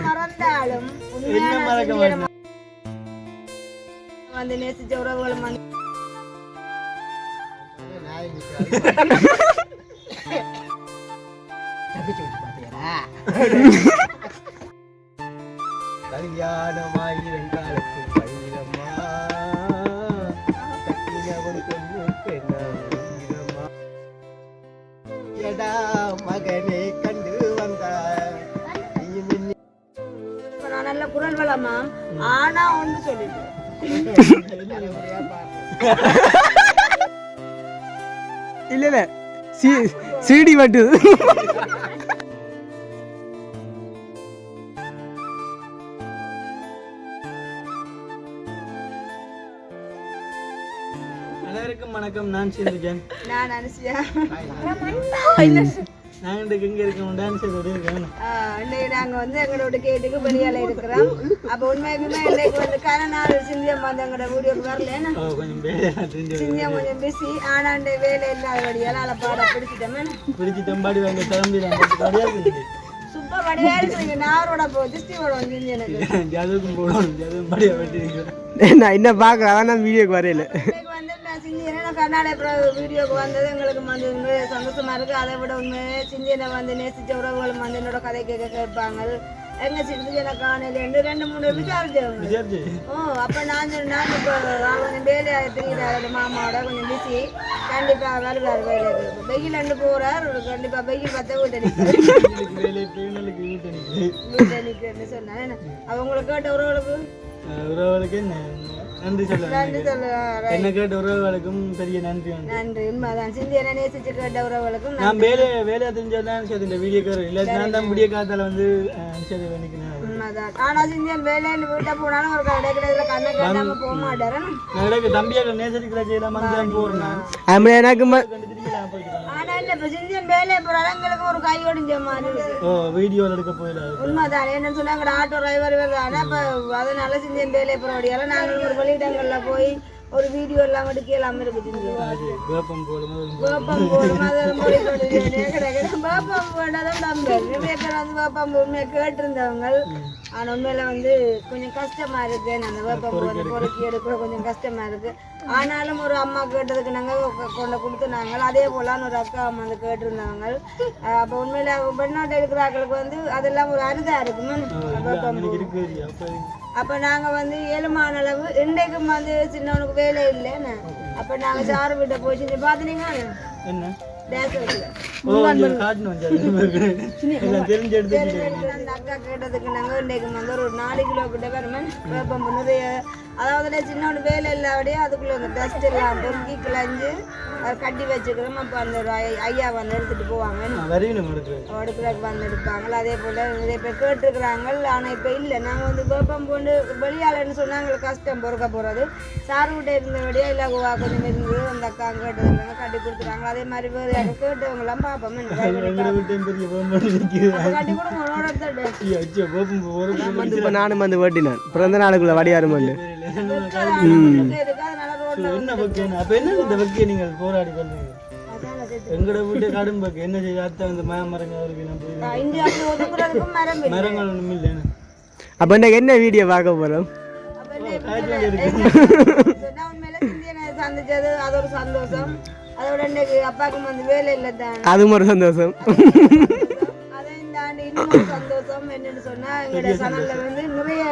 மறந்தாலும் வந்து நேசிச்ச உறவுகளும் வந்து கல்யாணமாயிரங்காலத்து பயிரம்மா கட்டினவன் கொண்டு பெண்ணா எடா மகனே கண்டு வந்தார் நான் நல்ல குரல் வளமா ஆனா ஒன்று சொல்லிட்டேன் இல்ல இல்ல சிடி வட்டு அனைவருக்கும் வணக்கம். நான் சிந்துஜன். நான் அனுசியா. நாங்க இன்றைக்கு எங்க இருக்கோம்? டான்ஸ் இருக்கோம். இன்னைக்கு நாங்க வந்து எங்களோட கேட்டுக்கு வெளியால இருக்கிறோம். அப்ப உண்மைக்குமே இன்னைக்கு வந்து கரநாள் சிந்தியம் வந்து எங்களோட வீடியோக்கு வரலன்னா சிந்தியம் கொஞ்சம் பிஸி. ஆனா இந்த வேலை இல்லாதபடியால அதை பாட பிடிச்சிட்டோம் பாடி வாங்க தம்பி சூப்பர் வடிவா இருக்கு. நாரோட திருஷ்டி போடுவோம் சிந்தியனுக்கு ஜாதகம் போடுவோம். ஜாதகம் பாடியா வெட்டிருக்கோம். நான் என்ன பார்க்க அதான் வீடியோக்கு வரையில கர்நாடக வீடியோக்கு வந்தது எங்களுக்கு வந்து உண்மையே சந்தோஷமா இருக்கு. அதை விட உண்மையே சிந்தியனை வந்து நேசிச்ச உறவுகளும் வந்து என்னோட கதை கேட்பாங்க. எங்க சிந்தியனை காணல 2-3 விசாரிச்சவங்க. அப்ப நான் இப்போ கொஞ்சம் வேலையா தெரியுறாரு மாமாவோட கொஞ்சம் பிஸி. கண்டிப்பா வருவார் வேலைக்கு. வெயில் ரெண்டு போறார். கண்டிப்பா வெயில் பார்த்தா வீட்டை நிற்கிறேன்னு சொன்னேன். அவங்களுக்கு கேட்ட உறவுகளுக்கு என்ன நன்றி சொல்ல என்ன கேட்ட உறவுகளுக்கும் பெரிய நன்றி. உண்மைதான். சிந்தியனை நேசிச்சு கேட்ட உறவுகளுக்கும் நான் வேலையா தெரிஞ்சதான் இந்த வீடியோ இல்ல நான் தான் வீடியோ காத்தால வந்து உண்மைதான். ஆனா சிந்தியன் வேலைன்னு வீட்டை போனாலும் ஒரு கிடைக்கிறதுல கண்ணை கேட்டாம போக மாட்டாரு. தம்பியாக நேசரிக்கிற செய்யலாம் போறேன். ஆனா இல்ல இப்ப சிந்தியன் வேலையை போறாங்க எங்களுக்கு ஒரு கை ஒடிஞ்ச மாதிரி வீடியோ எடுக்க போயில உண்மைதான். என்னன்னு சொன்னாங்க ஆட்டோ டிரைவர் தானே. அப்ப அதனால சிந்தியன் வேலையை போறபடியால நாங்கள் ஒரு வெளியிடங்கள்ல போய் ஒரு வீடியோ எல்லாம் எடுக்கலாம் இருக்கு. வேப்பம் போடும் வேப்பம் போடாதான் நம்பர் நிறைய பேர் வந்து வேப்பம் உண்மையை கேட்டிருந்தவங்க. ஆனா உண்மையில வந்து கொஞ்சம் கஷ்டமா இருக்கு. அந்த வேப்பம் பொறுக்கி எடுக்கிற கொஞ்சம் கஷ்டமா இருக்கு. ஆனாலும் ஒரு அம்மா கேட்டதுக்கு நாங்க கொண்டு கொடுத்துனாங்க. அதே போல ஒரு அக்கா அம்மா வந்து கேட்டிருந்தவங்க. அப்ப உண்மையில வெளிநாட்டு இருக்கிறார்களுக்கு வந்து அதெல்லாம் ஒரு அரிதா இருக்குமே வேப்பம். அப்ப நாங்க வந்து 7 மாத அளவு இன்றைக்கும் வந்து சின்னவனுக்கு வேலை இல்லைன்னு. அப்ப நாங்க சாரு வீட்டை போய் பாத்தீங்கன்னா அக்கா கேட்டதுக்கு நாங்க இன்றைக்கு வந்து ஒரு 4 கிலோ கிட்ட வருமன் வேப்பம் நிறைய. அதாவது சின்னோட வேலை இல்லாதபடியே அதுக்குள்ள அந்த டஸ்ட் எல்லாம் பொறுக்கி கிளஞ்சு கட்டி வச்சுக்கிறோம். அப்போ அந்த ஐயா வந்து எடுத்துட்டு போவாங்க. எடுக்கிறதுக்கு வந்து எடுப்பாங்களா. அதே போல நிறைய பேர் கேட்டுருக்குறாங்க. ஆனா இப்ப இல்லை. நாங்க வந்து வேப்பம் கொண்டு வெளியாளன்னு சொன்னா எங்களுக்கு கஷ்டம் பொறுக்க போறது. சாரு விட்ட இருந்தபடியா இல்ல கொஞ்சம் இருந்து அந்த அக்கா கேட்டதுக்கு கட்டி கொடுத்துறாங்க. அதே மாதிரி வேறு யாரும் கேட்டவங்க எல்லாம் பார்ப்போம் கட்டி கொடுங்க. நானும் வந்து வேட்டினேன் பிறந்த நாளுக்குள்ள வடியாரும் வந்து போராடி பண்றீங்க. எங்கட வீட்டு கடும் பக்கம் என்ன செய்ய மரங்கள் ஒண்ணும் இல்லை. அப்ப என்ன வீடியோ பார்க்க போறோம்? சந்திச்சது அது ஒரு சந்தோஷம். அதோட இன்னைக்கு அப்பாவுக்கும் வந்து வேலை இல்லை தான், அதுவும் ஒரு சந்தோஷம். அதையும் தாண்டி இன்னொரு சந்தோஷம் என்னன்னு சொன்னா எங்களோட சேனல்ல வந்து நிறைய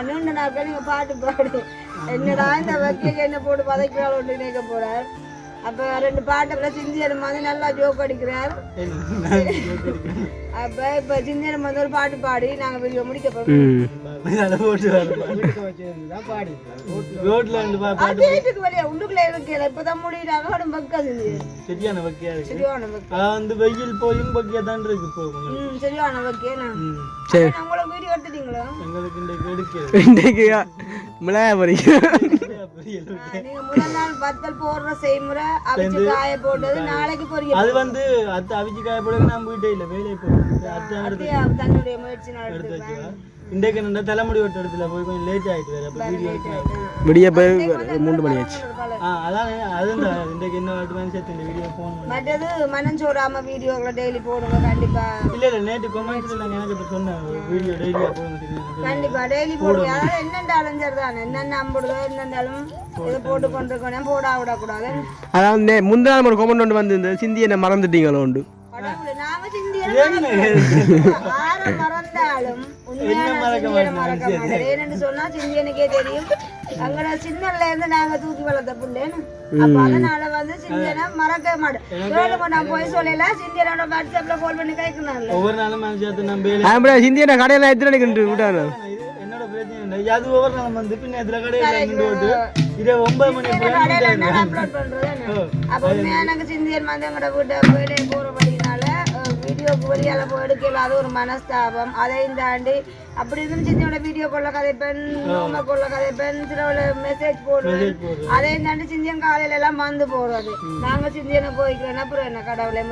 நீண்ட நாட்கள் நீங்க பாட்டு பாடு என்னடா இந்த வக்கீலுக்கு என்ன போட்டு பதைக்கிறாள் ஒன்று நினைக்க போறார். அப்ப 2 பாட்டை சிந்தியன் மாதிரி நல்லா ஜோக் அடிக்கிறார். அப்ப இப்ப சிந்தியன் வந்து ஒரு பாட்டு பாடி நாங்க வீடியோ முடிக்க போறோம். உள்ளுக்குள்ள இருக்கல இப்பதான் முடியறாங்க. சரியான வக்கியா இருக்கு. வெயில் போயும் வக்கியா தான் இருக்கு. சரியான வக்கியா. உங்களுக்கு வீடியோ எடுத்துட்டீங்களா? எங்களுக்கு நீங்க முதல் நாள் வத்தல் போடுற செய்முறை அவிச்சு காய போட்டது நாளைக்கு பொரியல். அது வந்து அவிச்சு காய போடுறது நான் வீட்டே இல்ல வேலையை போடுறேன். தன்னுடைய முயற்சி நடத்துறேன். இன்றைக்கு என்ன தலைமுடி வெட்ட இடத்துல போய் கொஞ்சம் லேட் ஆயிட்டு வேற அப்ப வீடியோ விடிய போய் 3 மணி ஆச்சு. அதான் அதுதான் இன்றைக்கு என்ன வாட்டு மாதிரி சேர்த்து இந்த வீடியோ போன் மற்றது மனம் சோடாம வீடியோக்களை டெய்லி போடுங்க கண்டிப்பா. இல்ல நேற்று கமெண்ட்ஸ்ல நான் எனக்கு சொன்னேன் வீடியோ டெய்லியா போடுங்க கண்டிப்பா டெய்லி போடுங்க. அதாவது என்னென்றாலும் சரிதான், என்னென்ன அம்புடுதோ என்னென்றாலும் இது போட்டு கொண்டிருக்கணும், போடா விடக்கூடாது. அதாவது முந்தின நாள் ஒரு கமெண்ட் ஒன்று வந்து சிந்தி என்ன மறந்துட்டீங்களோ உண்டு. நாங்க சிந்தியனை மறந்தாலும் உண்மையான சிந்தியனை மறக்க மாட்டேன். ஏன்னு சொன்னா சிந்தியனுக்கே தெரியும் அங்கட சின்னல இருந்து நாங்க தூக்கி வளர்த்த புள்ளேன்னு. அப்ப அதனால வந்து சிந்தியனை மறக்க மாட்டேன். நான் போய் சொல்லல, சிந்தியனோட வாட்ஸ்அப்ல கால் பண்ணி கேட்கணும். ஒவ்வொரு நாளும் நம்ம சிந்தியனை கடையில எத்தனை நின்று விட்டானு என்னோட பிரச்சனை அது ஒவ்வொரு நாளும் வந்து பின்ன இதுல கடையில நின்று விட்டு இதே 9 மணி அப்லோட் பண்றது. அப்ப உண்மையா எனக்கு சிந்தியன் வந்து எங்கட வீட்டை போயிலே போறபடினால வீடியோக்கு வெளியால போய் எடுக்கல, அது ஒரு மனஸ்தாபம். அதையும் தாண்டி அப்படி இருந்து சிந்தியோட வீடியோ கொள்ள கதைப்பெண் நோம்ப கொள்ள கதைப்பெண் சிலோட மெசேஜ் போடுறது. அதையும் தாண்டி சிந்தியன் காலையில எல்லாம் வந்து போறது. நாங்க சிந்தியனை போய்க்கிறோம் அப்புறம் என்ன கடவுளை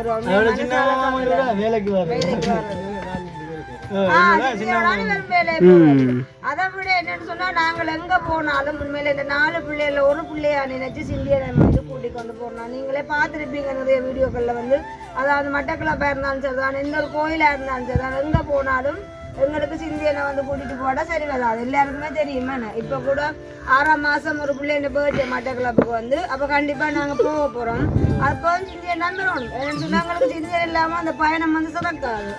வேலைக்கு வர்றது. அதை விட என்னன்னு சொன்னா நாங்கள் எங்க போனாலும் உண்மையில இந்த 4 பிள்ளைல ஒரு பிள்ளையா நினைச்சு சிந்தியனை வந்து கூட்டிக் கொண்டு போறோம். நீங்களே பார்த்துருப்பீங்க நிறைய வீடியோக்கள்ல வந்து, அதாவது மட்டக்களப்பா இருந்தாலும் சரிதான், இன்னொரு கோயிலா இருந்தாலும் சரிதான், எங்க போனாலும் எங்களுக்கு சிந்தியனை வந்து கூட்டிட்டு போட சரி வராது. எல்லாருக்குமே தெரியுமா. இப்ப கூட 6ஆம் மாசம் ஒரு பிள்ளைங்க பர்த்டே மட்டக்களப்புக்கு வந்து, அப்ப கண்டிப்பா நாங்க போக போறோம். அப்போ சிந்தியன் நம்புறோம். சொன்னாங்களுக்கு சிந்தியன் இல்லாம அந்த பயணம் வந்து சிறக்காது.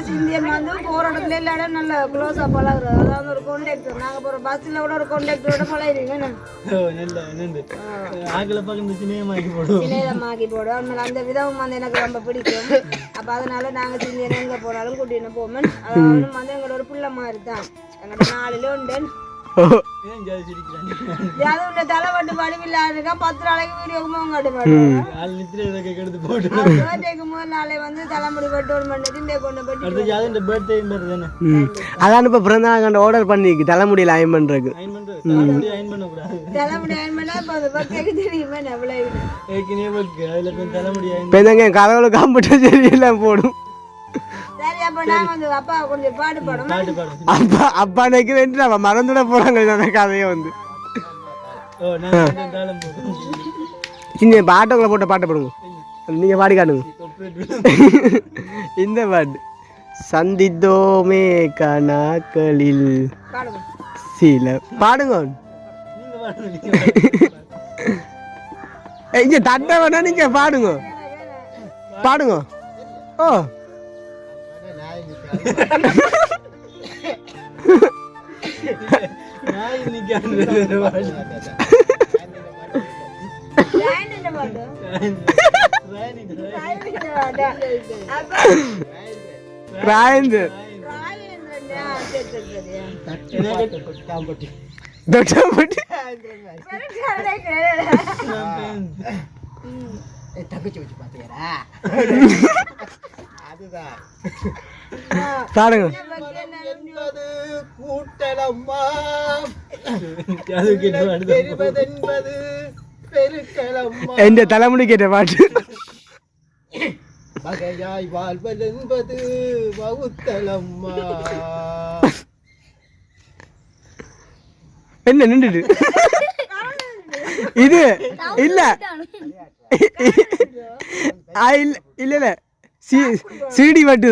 சிந்தியன் வந்து போற இடத்துல எல்லா இடம் நல்ல க்ளோஸா பழகுறது. அதாவது ஒரு கான்டாக்டர், நாங்க போற பஸ்ல கூட ஒரு கான்டாக்டரோட பழகிறீங்க. சிநேகமாக்கி போடுவோம். அந்த விதம் வந்து எனக்கு ரொம்ப பிடிக்கும். அப்ப அதனால நாங்க சிந்தியன் எங்க போனாலும் கூட்டின்னு போவோம். அதாவது வந்து எங்களோட ஒரு பிள்ளை மாதிரி தான். எங்களோட 4 உண்டு. தலைவட்டு படிவில்லாருக்கா 10 நாளைக்கு வீடியோக்கு முதல் நாளே வந்து தலைமுடி வெட்டு கொண்டு அதான் இப்ப பிறந்த நாள் ஆர்டர் பண்ணிக்கு தலைமுடியில அயன் பண்றதுக்கு. தலைமுடி அயன் பண்ணா தெரியுமே கதவுல காம்பவுண்ட் எல்லாம் போடும். சரி, அப்ப நான் வந்து அப்பா கொஞ்சம் பாடு பாடும். அப்பா நினைக்கிறேன் அவன் மறந்துட போறாங்க அந்த கதையை வந்து. சின்ன பாட்டுக்குள்ள போட்ட பாட்டை பாடுங்க, நீங்க பாடி காட்டுங்க. இந்த பாட்டு சந்தித்தோமே கனாக்களில் சில பாடுங்க. இங்க தட்ட வேணா நீங்க பாடுங்க பாடுங்க. ஓ எந்த தலைமுடி கேட்ட பாட்டு வகையாய் வாழ்வதென்பது வகுத்தலம்மா. என்ன நின்றுட்டு இது இல்ல இல்ல இல்ல சீடி வட்டு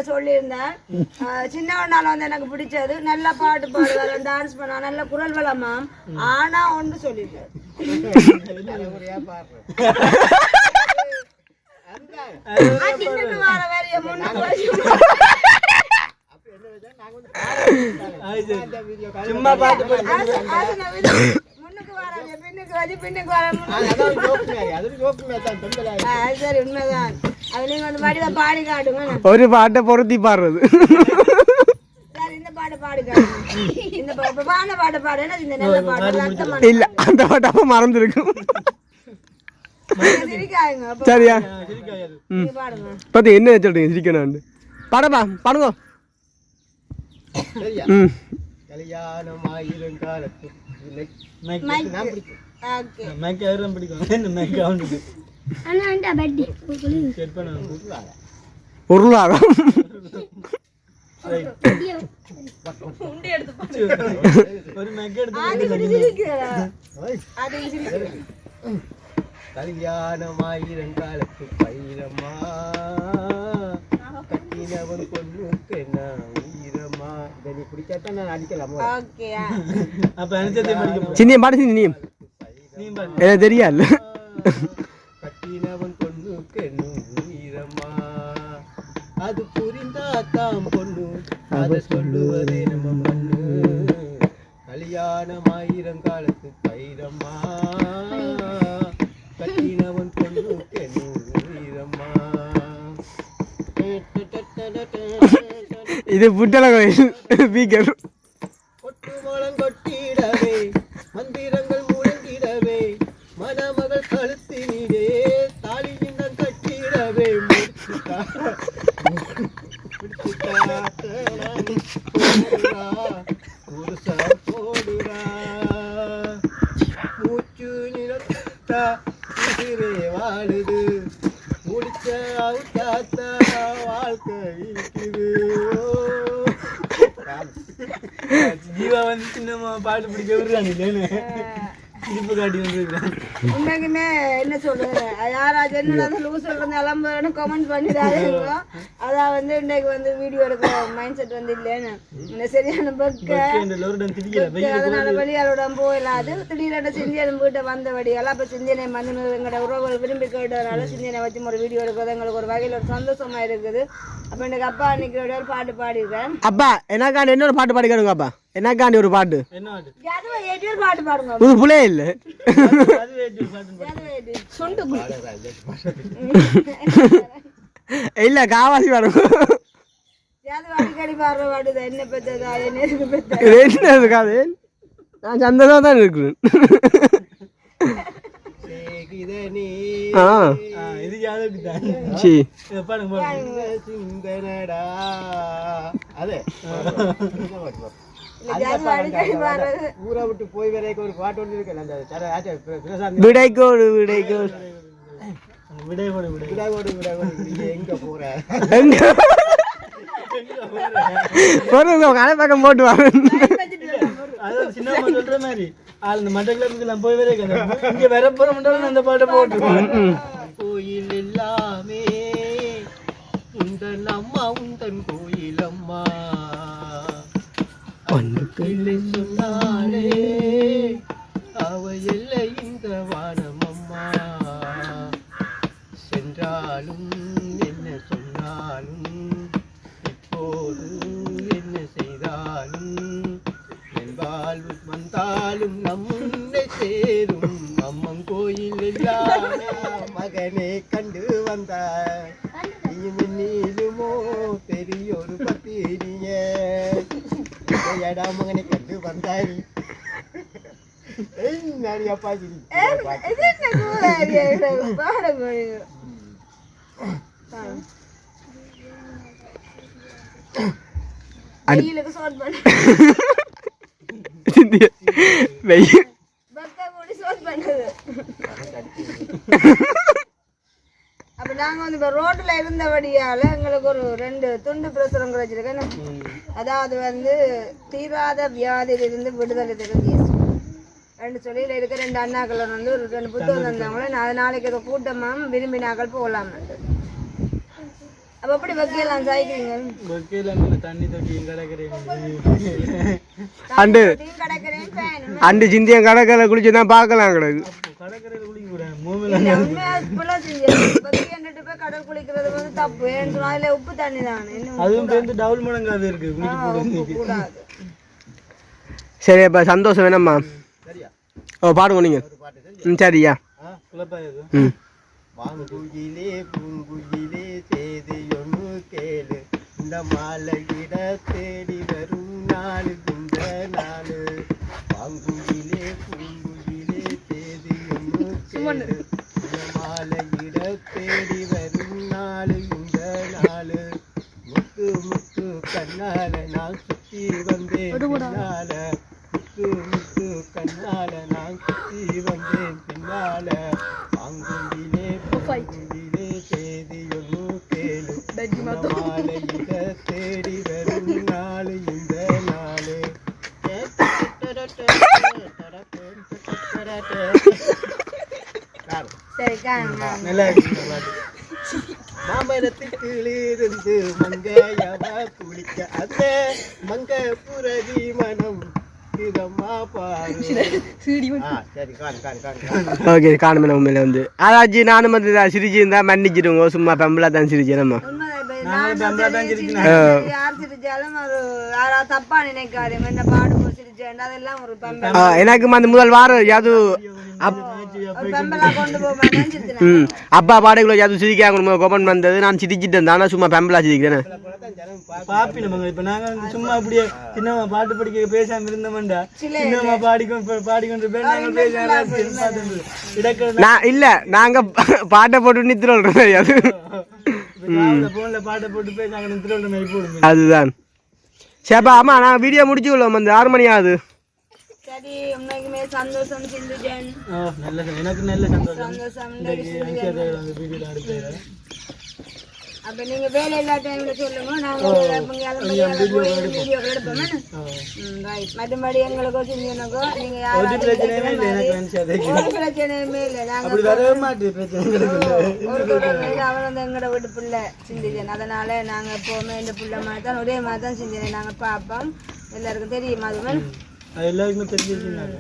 சொல்லியிருந்தேன். சின்னவனால வந்து எனக்கு பிடிச்சது நல்ல பாட்டு பாடுவாங்க, டான்ஸ் பண்ணா நல்ல குரல் வளமாம். ஆனா ஒன்று சொல்லிட்டேன், சும்மா பாட்டு ஒரு பாட்டை பொருத்தி பாடுறது. இல்ல அந்த பாட்டு அப்ப மறந்துருக்கும். சரியா பத்தி என்ன சொல்றீங்க சிரிக்கணும் பாடப்பா பாடுங்க. கல்யாணமாயிரம் காலத்து செட் பண்ண உருளாகம் ஒரு மெக் எடுத்து கல்யாணமாயிரம் காலத்து பயிரம்மா கட்டினவன் பொண்ணுக்கு நான் உயிரம்மா. இதை நீ பிடிச்சாத்தான் நான் அடிக்கலாம். அப்ப அனுச்சத்தை சின்ன பாடு சின்ன எனக்கு தெரியாது. கட்டினவன் பொண்ணுக்கு உயிரம்மா அது புரிந்தாத்தாம் பொண்ணு அதை சொல்லுவதே நம்ம மண்ணு. கல்யாணமாயிரம் காலத்து பயிரம்மா கட்டினவன் பொண்ணுக்கு உயிரம்மா. இது புட்டல கோயில் ஸ்பீக்கர். கொட்டு மலம் கொட்டிடவே மந்திரங்கள் முழங்கிடவே மணமகள் கழுத்தினிலே தாலியினம் கட்டிடவே போடுறா மூச்சு நிறத்தா உயிரே வாழுது முடிச்ச அவுத்தாத்த வாழ்க்கை இருக்குது. ஜீவா வந்து சின்னம்மா பாட்டு பிடிக்க விடுறாங்க இனிப்பு காட்டி வந்துருக்கான். உண்மைக்குமே என்ன சொல்றது, யாராச்சும் என்ன லூஸ் சொல்றது எல்லாம் கமெண்ட் பண்ணிடாதீங்க. அதான் வந்து இன்னைக்கு வந்து வீடியோ எடுக்கிற மைண்ட் செட் வந்து இல்லைன்னு இந்த சரியான அதனால வெளியாளோட போயிடாது. திடீர்னு சிந்தியன் வீட்டை வந்தபடியால் அப்போ சிந்தியனை வந்து எங்களோட உறவுகள் விரும்பி கேட்டதுனால சிந்தியனை வச்சு ஒரு வீடியோ எடுக்கிறது எங்களுக்கு ஒரு வகையில் ஒரு சந்தோஷமா இருக்குது. அப்போ எனக்கு அப்பா அன்னைக்கு ஒரு பாட்டு பாடிருக்கேன். அப்பா எனக்காண்டி இன்னொரு பாட்டு பாடிக்காருங்க. அப்பா எனக்காண்டி ஒரு பாட்டு பாட்டு பாடுங்க. புது புள்ளையே இல்ல இல்ல காவாசி பாடுங்க. அடிக்கடி பாடுற பாட்டு என்ன பெற்றதா என்ன இருக்காது. நான் சந்தோஷமா தான் இருக்கிறேன். இது யாருக்கு தான் சிந்தனடா அதே ஊரை விட்டு போய் வரைக்கும் ஒரு பாட்டு ஒன்று இருக்கு. விடைக்கோடு விடைக்கோடு விடையோடு விடையோடு விடையோடு எங்க போற கடை பக்கம் போட்டு வாங்க. அதாவது சின்னம்மா சொல்ற மாதிரி அந்த மட்டக்களப்புக்கு போய் வரைக்கும் இங்க வர போற அந்த பாட்டை போட்டு கோயில் எல்லாமே உந்தன் அம்மா உந்தன் கோயில் அம்மா சொன்னாலே அவ எல்லை இந்த வானம் அம்மா. சென்றாலும் என்ன சொன்னாலும் இப்போது என்ன செய்தாலும் என் வாழ்வு வந்தாலும் நம்மை சேரும் அம்மன் கோயில் எல்லாம் மகனே கண்டு வந்தார். நீளுமோ பெரியோரு பத்தினிய மகனை கண்டு வந்தாய். அப்ப நாங்க வந்து இப்ப ரோட்ல இருந்தபடியால எங்களுக்கு ஒரு 2 துண்டு பிரசுரம் கிடைச்சிருக்கேன். அதாவது வந்து தீராத வியாதியிலிருந்து விடுதலை தரும் இயேசு 2 சொல்லியில இருக்க 2 அண்ணாக்கள் வந்து ஒரு 2 புத்தகம் தந்தாங்களே. நான் நாளைக்கு ஒரு கூட்டமாக விரும்பினாக்கள் போகலாம். அப்ப எப்படி வைக்கலாம் சாய்க்கிறீங்க தண்ணி தொட்டியும் கிடக்கிறேன் அண்டு சிந்தியம் கடற்கரை குளிச்சுதான் பார்க்கலாம். கிடக்கு கடற்கரையில் குளிக்க கடல் குளிக்கிறது வந்து தப்பு. ஏன்னு உப்பு தண்ணி தான். அதுவும் சேர்ந்து டபுள் மடங்காவே இருக்கு கூடாது. சரி அப்ப சந்தோஷம் வேணாம்மா. ஓ பாடுங்க நீங்க. சரியா வாங்குயிலே பூங்குயிலே செய்தி ஒன்று கேளு இந்த மாலையிட தேடி வரும் நாள் இந்த நாள். வாங்குயிலே பூங்குயிலே செய்தி ஒன்று கேளு இந்த மாலையிட தேடி வரும் நாள் இந்த நாள். முத்து முத்து கண்ணால நான் சுத்தி வந்தேன் பின்னால. முத்து முத்து கண்ணால நான் சுத்தி வந்தேன் பின்னால. வாங்குயிலே குயிலே செய்தியொரு கேளு மாலையிட தேடி வரும் நாளு இந்த நாளு சரி காணுங்க நல்லா இருக்கு இந்த பாட்டு. மாமரத்துக்குளிருந்து மங்கையவ குளிக்க அந்த மங்க புரதி மனம் இதம்மா பாரு சரி கான் ஓகே காணுமே உண்மையில வந்து அதாச்சும் நானும் வந்து சிரிச்சு இருந்தா மன்னிச்சிடுங்க சும்மா பெம்பலா தான் சிரிச்சேன் நம்ம யார் சிரிச்சாலும் ஒரு யாராவது தப்பா நினைக்காது என்ன பாடுபோ சிரிச்சேன் அதெல்லாம் ஒரு பம்பை எனக்கு அந்த முதல் வாரம் யாது ஒரு பம்பலா கொண்டு போக மாட்டேன்னு சிரிச்சேன் அப்பா பாடைக்குள்ள யாது சிரிக்காங்க கோபன் வந்தது நான் சிரிச்சிட்டு இருந்தேன் ஆனா சும்மா பெம்பலா சிரிக்கிறேன் பாப்பி நம்ம இப்ப நாங்க வந்து சும்மா அப்படியே சின்னம்மா பாட்டு படிக்க பேசாம இருந்தோம்டா சின்னம்மா பாடிக்கொண்டு போய் நாங்க பேசாம இடக்க நான் இல்ல நாங்க பாட்டை போட்டு நித்திரோம் அது போன்ல பாட்டை போட்டு போய் நாங்க நித்திரோட மாதிரி போடுங்க. அதுதான் சரிப்பா ஆமா நான் வீடியோ முடிச்சு கொள்ளும் அந்த 6 மணி ஆகுது சரி உண்மைக்குமே சந்தோஷம் சிந்துஜன் நல்லது எனக்கு நல்ல சந்தோஷம் சந்தோஷம் இன்னைக்கு அன்சியா அந்த வீடியோல அடுத்து அப்ப நீங்க வேலை எல்லா டைம்ல சொல்லுங்க நாங்க வீடியோ எடுப்போம் ரைட் மற்றபடி எங்களுக்கோ சிந்தனக்கோ நீங்க ஒரு பிரச்சனையுமே இல்லை எனக்கு அன்சியா ஒரு பிரச்சனையுமே இல்லை நாங்க அப்படி வரவே மாட்டேன் பிரச்சனை ஒரு அவன் வந்து எங்களோட வீட்டு பிள்ளை சிந்திஜன் அதனால நாங்க எப்பவுமே இந்த பிள்ளை மாதிரி தான் ஒரே மாதிரி தான் சிந்திஜனை நாங்க பார்ப்போம் எல்லாருக்கும் தெரியுமா அதுவன் அது எல்லாருக்குமே தெரிஞ்சிருச்சுனாங்க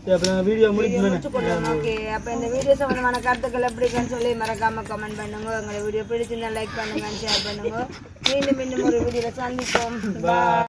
அப்ப நாங்க வீடியோ முடிக்கணும். ஓகே அப்ப இந்த வீடியோ சம்பந்தமான கருத்துக்கள் எப்படின்னு சொல்லி மறக்காம கமெண்ட் பண்ணுங்க எங்களை வீடியோ பிடிச்சிருந்தா லைக் பண்ணுங்க ஷேர் பண்ணுங்க மீண்டும் ஒரு வீடியோல சந்திப்போம்.